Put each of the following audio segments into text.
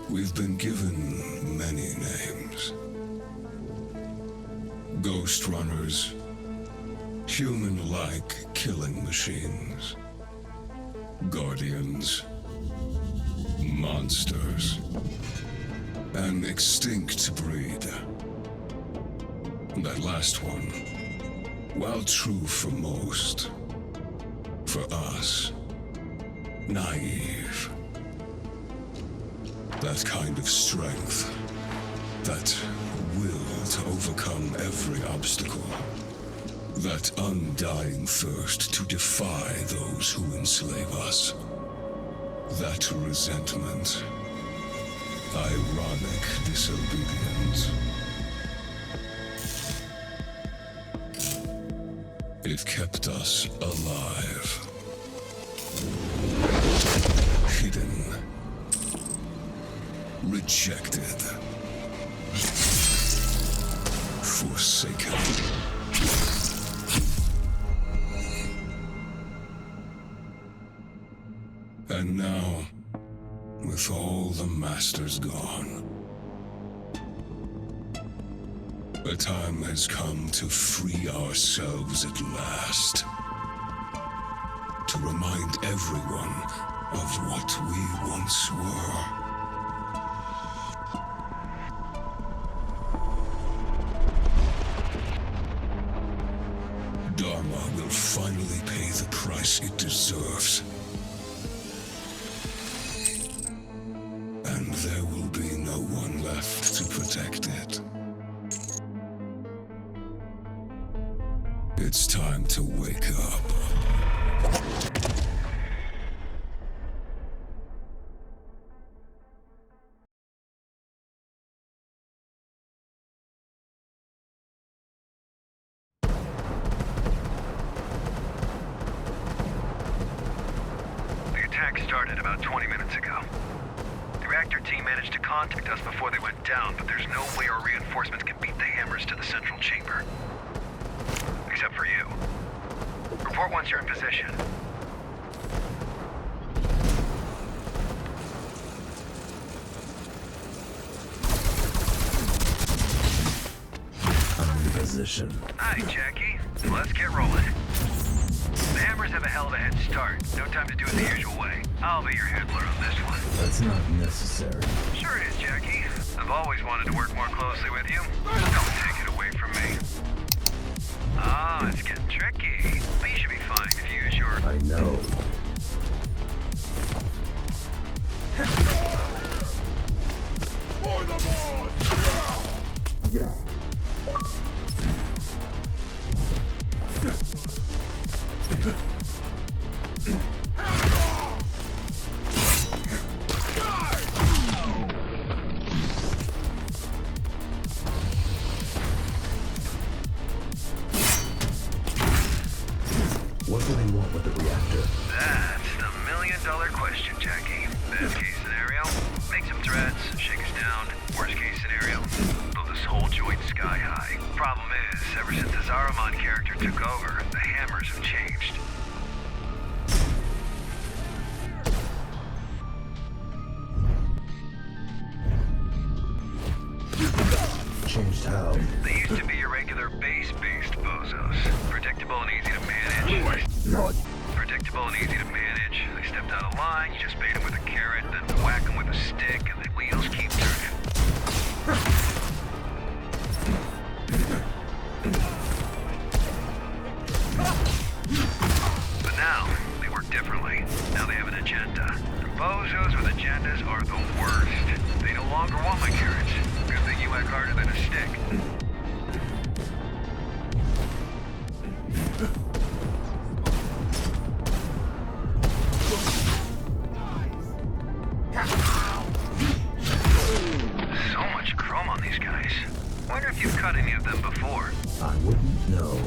We've been given many names. Ghostrunners, human-like killing machines, guardians, monsters, an extinct breed. That last one, while true for most, for us, naive. That kind of strength, that will to overcome every obstacle, that undying thirst to defy those who enslave us, that resentment, ironic disobedience. It kept us alive, hidden, rejected, forsaken. And now, with all the masters gone, a time has come to free ourselves at last. To remind everyone of what we once were. Dharma will finally pay the price it deserves. And there will be no one left to protect it. It's time to wake up. Started about 20 minutes ago. The reactor team managed to contact us before they went down, but there's no way our reinforcements can beat the hammers to the central chamber. Except for you. Report once you're in position. I'm in position. Hi, Jackie. Let's get rolling. The hammers have a hell of a head start. No time to do it the usual way. I'll be your handler on this one. That's not necessary. Sure it is, Jackie. I've always wanted to work more closely with you. Don't take it away from me. Ah, it's getting tricky. But you should be fine if you use your... I know. For the boss! Yeah. What do they want with the reactor? That's the million-dollar question, Jackie. Best case scenario, make some threats, shake us down. Worst case scenario, blow this whole joint sky high. Problem is, ever since the Zariman character took over, the hammers have changed. Changed how? They used to be irregular base-based bozos. Predictable and easy to manage. Not. Predictable and easy to manage. They stepped out of line, you just bait them with a carrot, then whack them with a stick, and the wheels keep turning. But now, they work differently. whack harder than a stick. So much chrome on these guys. Wonder if you've cut any of them before. I wouldn't know.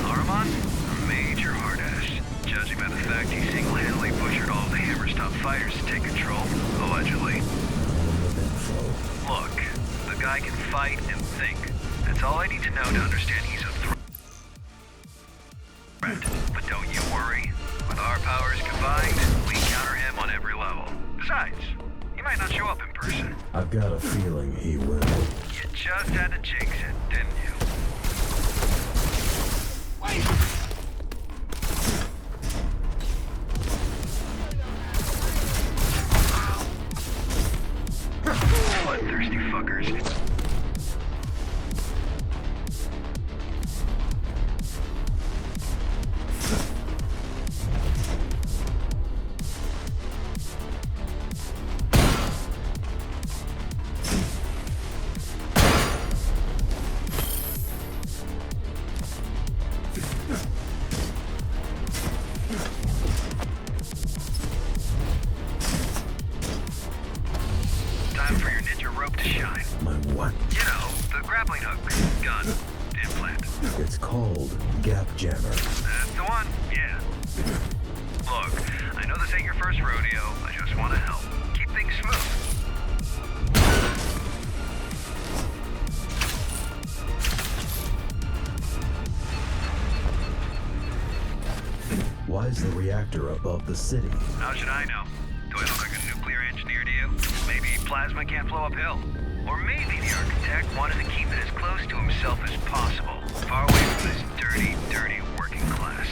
Saruman? A major hard-ass. Judging by the fact he single-handedly butchered all the Hammerstop fighters to take control, allegedly. Look, the guy can fight and think. That's all I need to know to understand he's a threat. But don't you worry. With our powers combined, we counter him on every level. Besides, he might not show up in person. I've got a feeling he will. You just had to jinx it, didn't you? Bloodthirsty fuckers. Time for your ninja rope to shine. My what? You know, the grappling hook, gun, implant. It's called Gap Jammer. That's the one, yeah. Look, I know this ain't your first rodeo. I just want to help. Keep things smooth. Why is the reactor above the city? How should I know? Do I look like a nuclear engineer to you? Maybe plasma can't flow uphill. Or maybe the architect wanted to keep it as close to himself as possible. Far away from this dirty, dirty working class.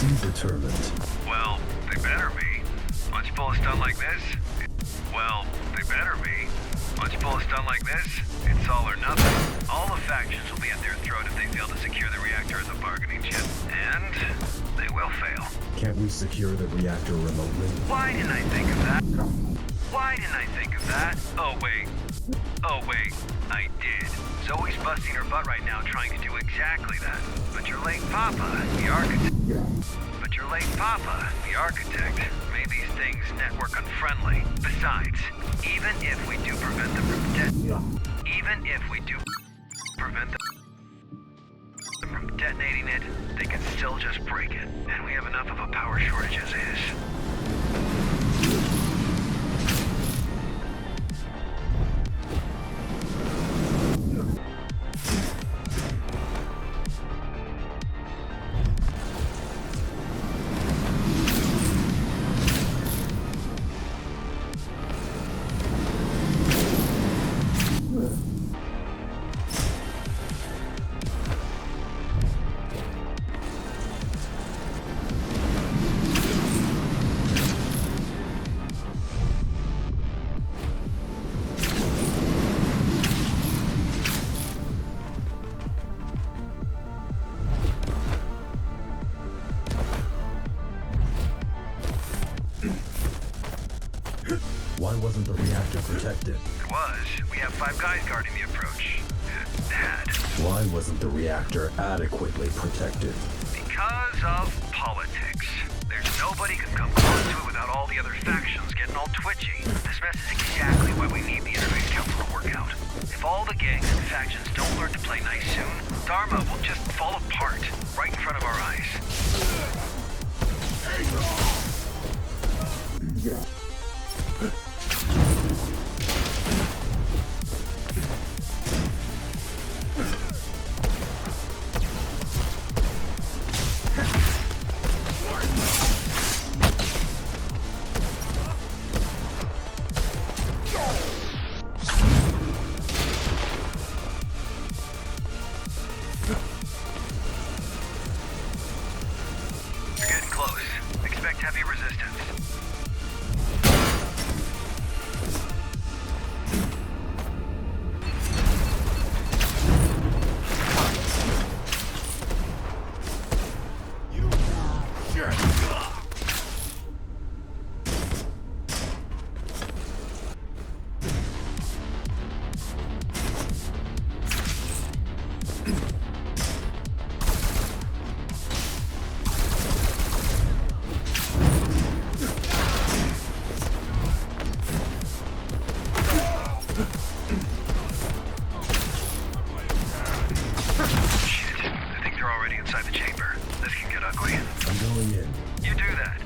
Determined. Well, they better be. Once you pull a stunt like this, well, they better be. Once you pull a stunt like this, it's all or nothing. All the factions will be at their throat if they fail to secure the reactor as a bargaining chip. And they will fail. Can't we secure the reactor remotely? Why didn't I think of that? Why didn't I think of that? Oh wait, I did. Zoe's busting her butt right now trying to do exactly that. But your late papa, the architect... made these things network unfriendly. Besides, even if we do prevent them from detonating it, they can still just break it. And we have enough of a power shortage as is. Why wasn't the reactor protected? It was. We have 5 guys guarding the approach. Had. Why wasn't the reactor adequately protected? Because of politics. There's nobody can come close to it without all the other factions getting all twitchy. This mess is exactly why we need the Interface Council to work out. If all the gangs and factions don't learn to play nice soon, Dharma will just fall apart right in front of our eyes. You're getting close. Expect heavy resistance. I'm going in. You do that.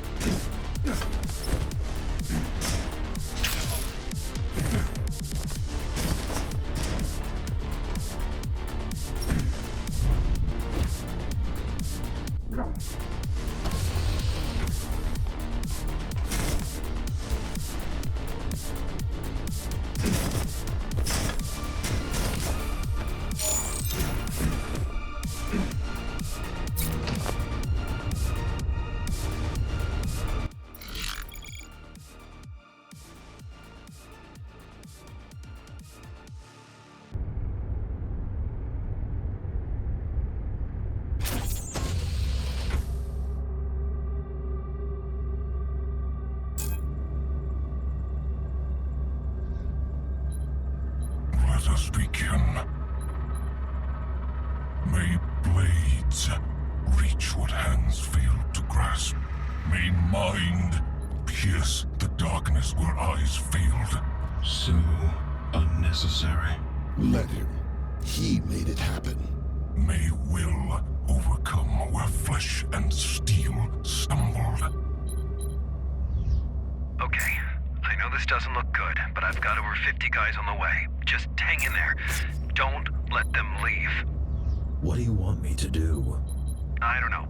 Let us begin. May blades reach what hands failed to grasp. May mind pierce the darkness where eyes failed. So unnecessary. Let him. He made it happen. May will overcome where flesh and steel stumbled. Okay, I know this doesn't look good, but I've got over 50 guys on the way. Just hang in there. Don't let them leave. What do you want me to do? I don't know.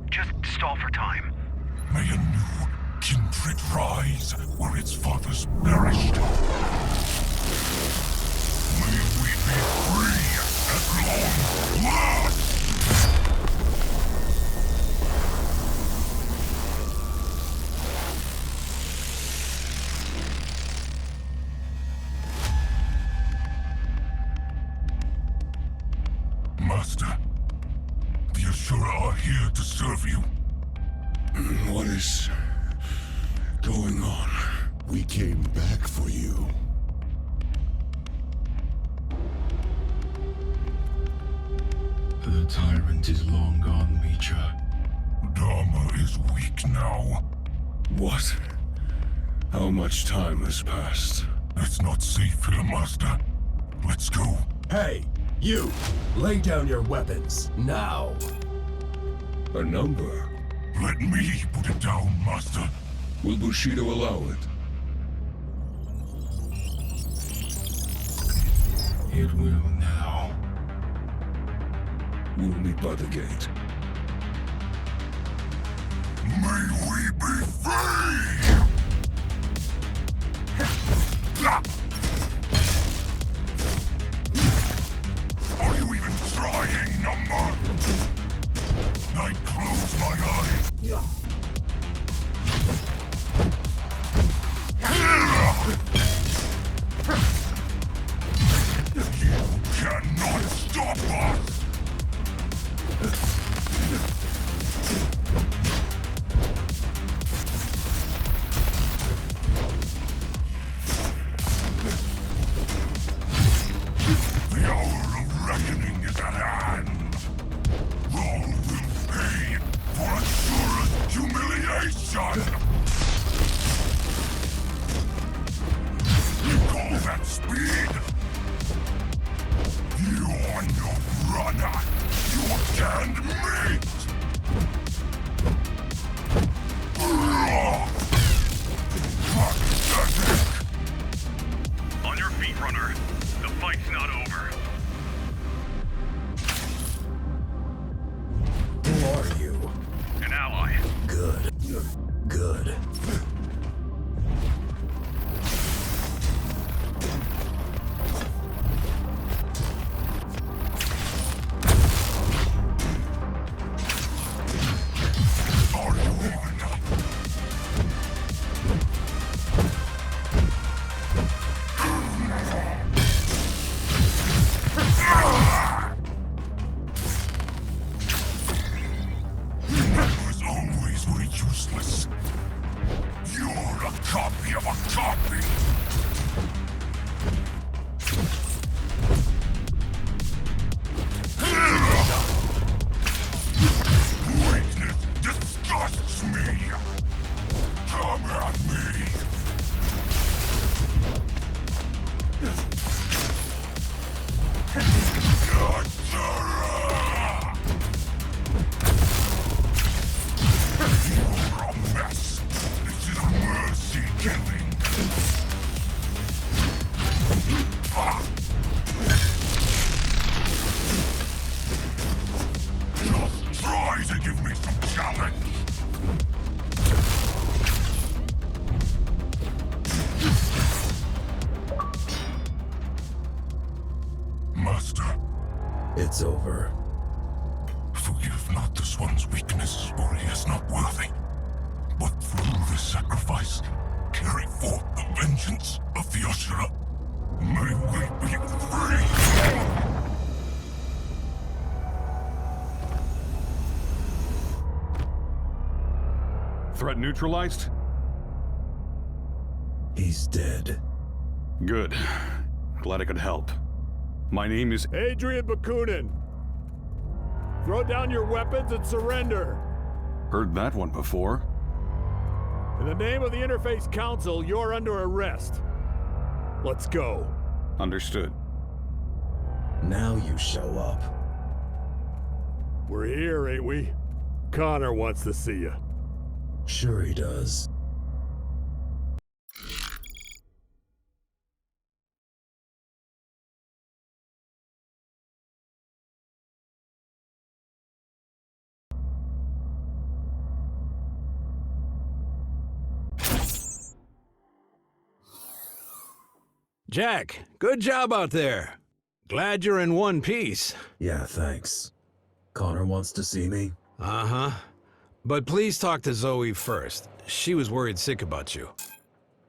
Just stall for time. May a new kindred rise where its fathers perished. May we be free at long last! Master. The Ashura are here to serve you. What is going on? We came back for you. The tyrant is long gone, Mitra. Dharma is weak now. What? How much time has passed? It's not safe here, Master. Let's go. Hey, you! Lay down your weapons, now! A number? Let me put it down, Master. Will Bushido allow it? It will now. We'll meet by the gate. May we be free! Are you even trying, number? I close my eyes. You cannot stop us! The hour of reckoning is at hand. All will pay for Ashura's humiliation! You call that speed? You're no runner! You're canned meat! Pathetic! On your feet, runner. The fight's not over. Who are you? An ally. Good. Good. Are you on? Was always were useless. You're a copy of a copy. Weakness disgusts me. Come at me. Ghostrunner! You're a mess. This is mercy killing. Ah! Just try to give me some challenge. Master, It's over. forgive not this one's weakness, for he is not worthy. But through this sacrifice, carry forth the vengeance of the Ashura. May we be free! Threat neutralized? He's dead. Good. Glad I could help. My name is... Adrian Bakunin! Throw down your weapons and surrender! Heard that one before. In the name of the Interface Council, you're under arrest. Let's go. Understood. Now you show up. We're here, ain't we? Connor wants to see you. Sure he does. Jack, good job out there. Glad you're in one piece. Yeah, thanks. Connor wants to see me? Uh-huh. But please talk to Zoe first. She was worried sick about you.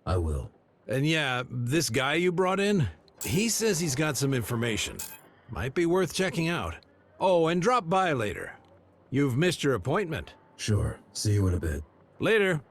I will. And yeah, this guy you brought in, he says he's got some information. Might be worth checking out. Oh, and drop by later. You've missed your appointment. Sure. See you in a bit. Later.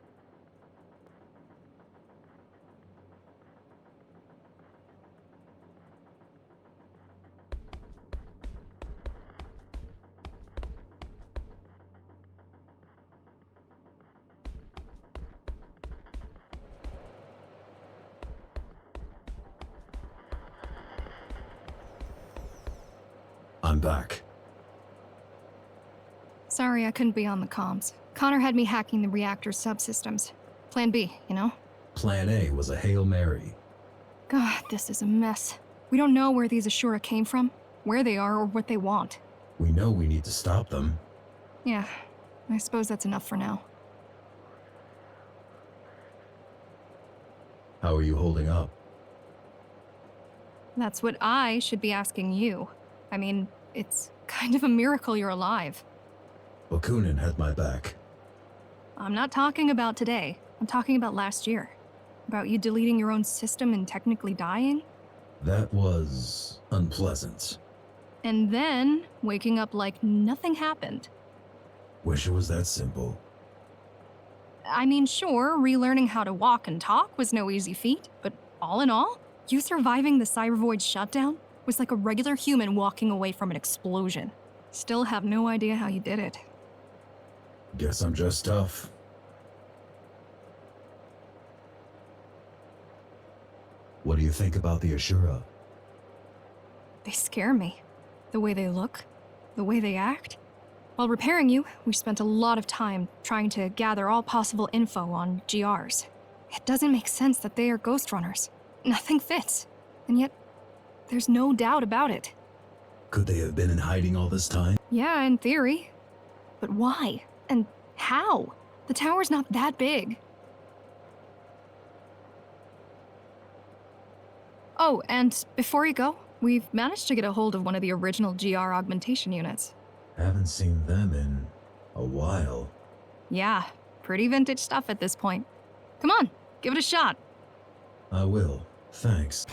I'm back. Sorry I couldn't be on the comms. Connor had me hacking the reactor's subsystems. Plan B, you know? Plan A was a Hail Mary. God, this is a mess. We don't know where these Ashura came from, where they are, or what they want. We know we need to stop them. Yeah, I suppose that's enough for now. How are you holding up? That's what I should be asking you. I mean, it's kind of a miracle you're alive. Bakunin had my back. I'm not talking about today. I'm talking about last year. About you deleting your own system and technically dying. That was unpleasant. And then waking up like nothing happened. Wish it was that simple. I mean, sure, relearning how to walk and talk was no easy feat, but all in all, you surviving the Cybervoid shutdown was like a regular human walking away from an explosion. Still have no idea how you did it. Guess I'm just tough. What do you think about the Ashura? They scare me. The way they look, the way they act. While repairing you, we spent a lot of time trying to gather all possible info on GRs. It doesn't make sense that they are Ghostrunners. Nothing fits. And yet, there's no doubt about it. Could they have been in hiding all this time? Yeah, in theory. But why? And how? The tower's not that big. Oh, and before you go, we've managed to get a hold of one of the original GR augmentation units. Haven't seen them in a while. Yeah, pretty vintage stuff at this point. Come on, give it a shot. I will. Thanks.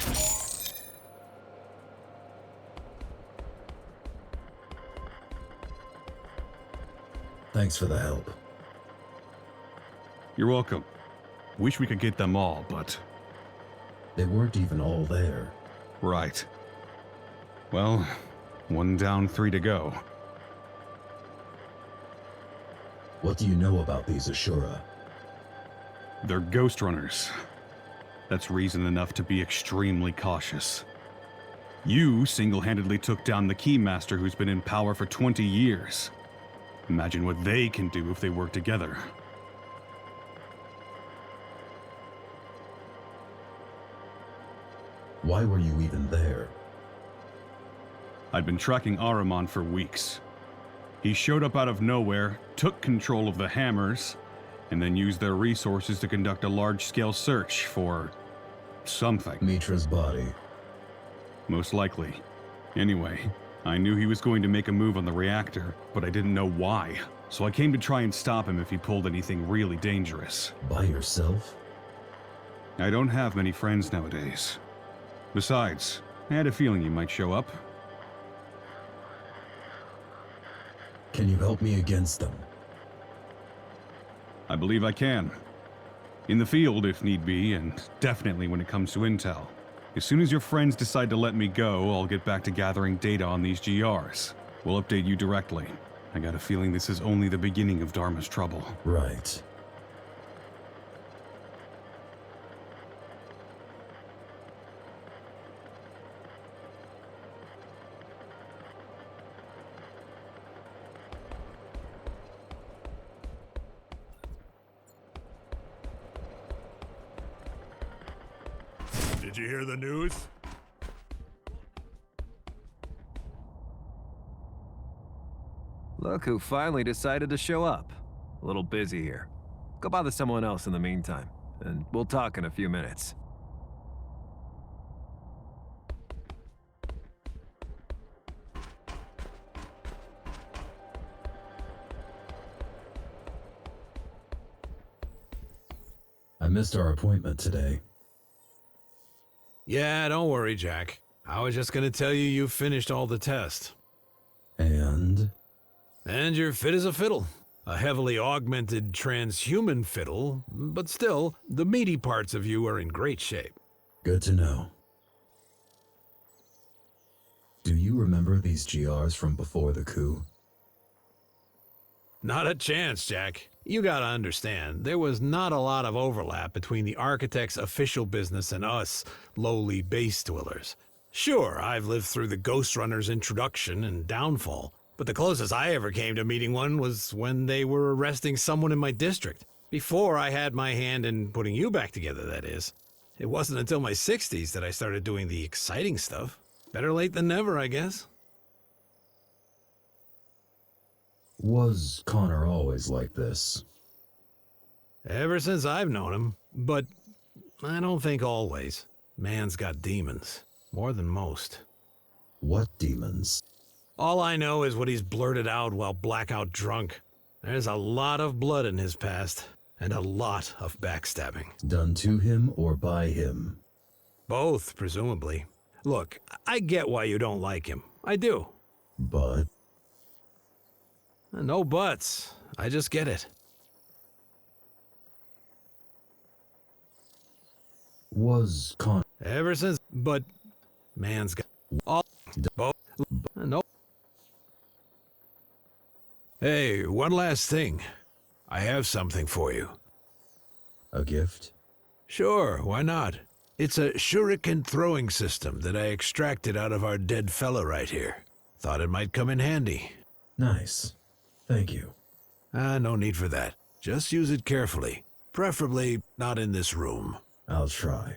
Thanks for the help. You're welcome. Wish we could get them all, but... They weren't even all there. Right. Well, 1 down, 3 to go. What do you know about these Ashura? They're Ghostrunners. That's reason enough to be extremely cautious. You single-handedly took down the Keymaster who's been in power for 20 years. Imagine what they can do if they work together. Why were you even there? I'd been tracking Ahriman for weeks. He showed up out of nowhere, took control of the Hammers, and then used their resources to conduct a large-scale search for... something. Mitra's body. Most likely. Anyway, I knew he was going to make a move on the reactor, but I didn't know why. So I came to try and stop him if he pulled anything really dangerous. By yourself? I don't have many friends nowadays. Besides, I had a feeling you might show up. Can you help me against them? I believe I can. In the field, if need be, and definitely when it comes to intel. As soon as your friends decide to let me go, I'll get back to gathering data on these GRs. We'll update you directly. I got a feeling this is only the beginning of Dharma's trouble. Right. Did you hear the news? Look who finally decided to show up. A little busy here. Go bother someone else in the meantime, and we'll talk in a few minutes. I missed our appointment today. Yeah, don't worry, Jack. I was just gonna tell you finished all the tests. And? And you're fit as a fiddle. A heavily augmented transhuman fiddle, but still, the meaty parts of you are in great shape. Good to know. Do you remember these GRs from before the coup? Not a chance, Jack. You gotta understand, there was not a lot of overlap between the architect's official business and us, lowly base dwellers. Sure, I've lived through the Ghostrunner's introduction and downfall, but the closest I ever came to meeting one was when they were arresting someone in my district. Before I had my hand in putting you back together, that is. It wasn't until my 60s that I started doing the exciting stuff. Better late than never, I guess. Was Connor always like this? Ever since I've known him, but I don't think always. Man's got demons. More than most. What demons? All I know is what he's blurted out while blackout drunk. There's a lot of blood in his past, and a lot of backstabbing. Done to him or by him? Both, presumably. Look, I get why you don't like him. I do. But? No buts. I just get it. Was Connor... Ever since, but man's got all both. No. Hey, one last thing. I have something for you. A gift? Sure, why not? It's a shuriken throwing system that I extracted out of our dead fella right here. Thought it might come in handy. Nice. Thank you. No need for that. Just use it carefully. Preferably not in this room. I'll try.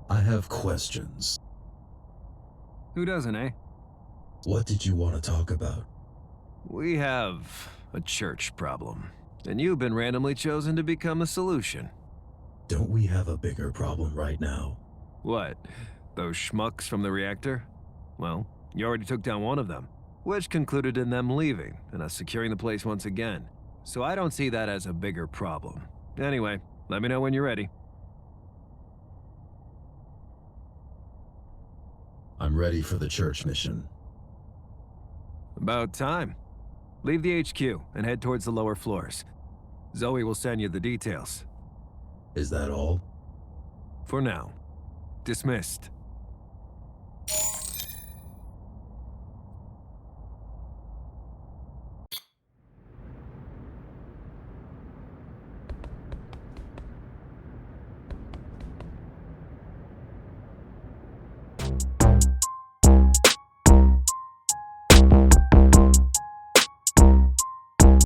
I have questions. Who doesn't, eh? What did you want to talk about? We have a church problem, and you've been randomly chosen to become a solution. Don't we have a bigger problem right now? What? Those schmucks from the reactor? Well, you already took down one of them, which concluded in them leaving and us securing the place once again. So I don't see that as a bigger problem. Anyway, Let me know when you're ready. I'm ready for the church mission. About time. Leave the HQ and head towards the lower floors. Zoe will send you the details. Is that all? For now. Dismissed.